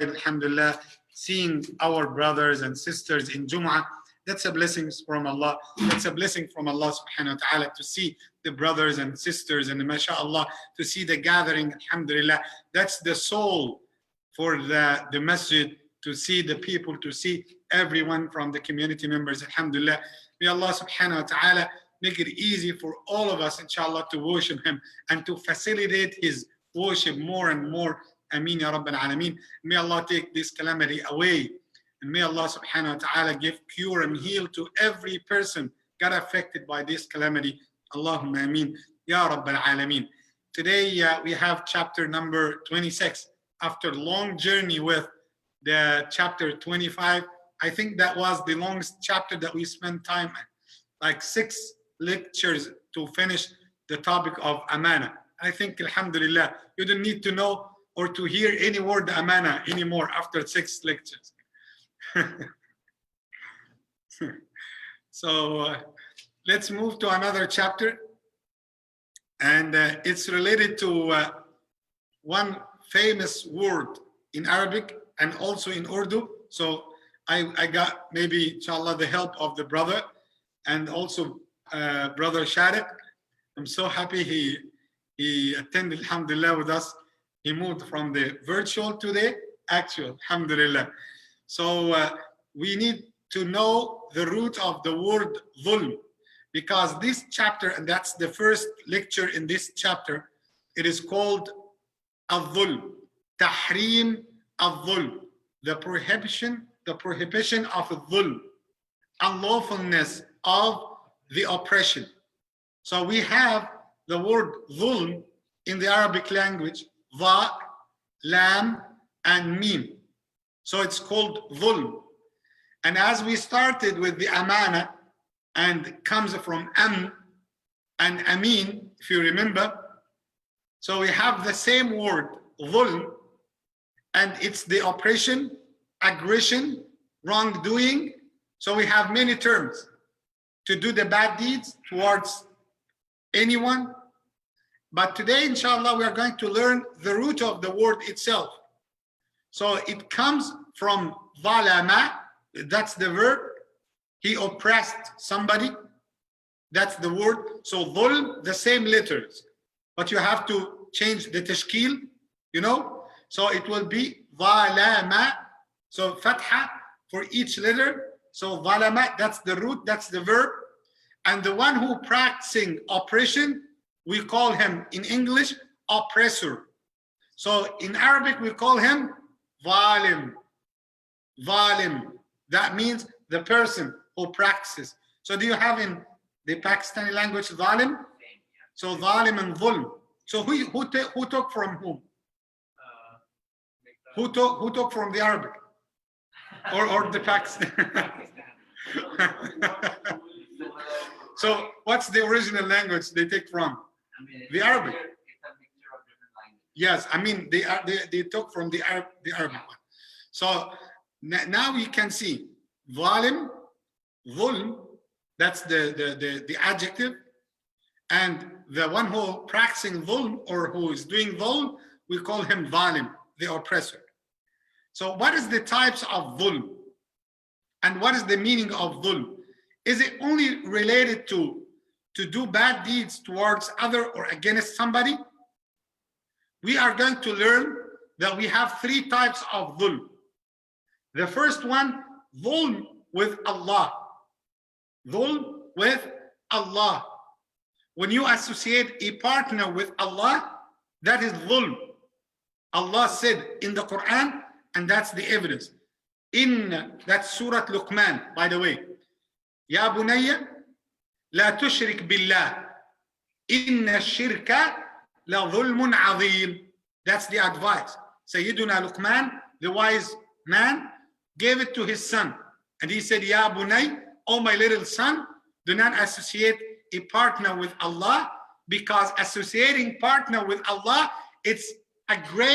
Alhamdulillah, seeing our brothers and sisters in Jum'ah, that's a blessing from Allah. That's a blessing from Allah subhanahu wa ta'ala to see the brothers and sisters and mashallah, to see the gathering, alhamdulillah. That's the soul for the masjid, to see the people, to see everyone from the community members, alhamdulillah. May Allah subhanahu wa ta'ala make it easy for all of us, inshallah, to worship Him and to facilitate His worship more and more. Ameen ya Rabbil Alameen. May Allah take this calamity away. And may Allah subhanahu wa ta'ala give cure and heal to every person got affected by this calamity. Allahumma ameen. Ya Rabbil Alameen. Today we have chapter number 26. After a long journey with the chapter 25, I think that was the longest chapter that we spent time, like 6 lectures to finish the topic of amana. I think, alhamdulillah, you don't need to know or to hear any word amana anymore after 6 lectures. So let's move to another chapter, and it's related to one famous word in Arabic and also in Urdu. So I got maybe inshallah the help of the brother and also brother Sharik. I'm so happy he attended, alhamdulillah, with us. He moved from the virtual to the actual, alhamdulillah. So we need to know the root of the word dhulm, because this chapter, and that's the first lecture in this chapter, it is called al-dhulm, tahrim al-dhulm, the prohibition of dhulm, unlawfulness of the oppression. So we have the word dhulm in the Arabic language, dha, lam, and mim. So it's called dhulm. And as we started with the amana, and comes from and amin, if you remember, so we have the same word, dhulm, and it's the oppression, aggression, wrongdoing. So we have many terms to do the bad deeds towards anyone. But today, inshallah, we are going to learn the root of the word itself. So it comes from zalama, that's the verb. He oppressed somebody, that's the word. So dhulm, the same letters, but you have to change the tashkil, you know. So it will be zalama, so fatha for each letter. So zalama, that's the root, that's the verb. And the one who practicing oppression, we call him in English oppressor. So in Arabic we call him zalim. Zalim, that means the person who practices. So do you have in the Pakistani language zalim? So zalim and dhulm. So who took from whom? Who took from the Arabic or the Pakistan? So what's the original language they take from? The Arabic. It's a mixture of different languages. Yes, I mean they took from the Arabic one. So now we can see zalim, dhulm, that's the adjective, and the one who practicing dhulm or who is doing dhulm, we call him zalim, the oppressor. So what is the types of dhulm, and what is the meaning of dhulm? Is it only related to do bad deeds towards other or against somebody? We are going to learn that we have 3 types of dhulm. The first one, dhulm with Allah. Dhulm with Allah. When you associate a partner with Allah, that is dhulm. Allah said in the Quran, and that's the evidence. That's Surah Luqman, by the way. Ya bunayya, la tushrik billah. Inna shirka la dhulmun azim. That's the advice. Sayyiduna Luqman, the wise man, gave it to his son. And he said, Ya bunay, oh my little son, do not associate a partner with Allah, because associating partner with Allah, it's a great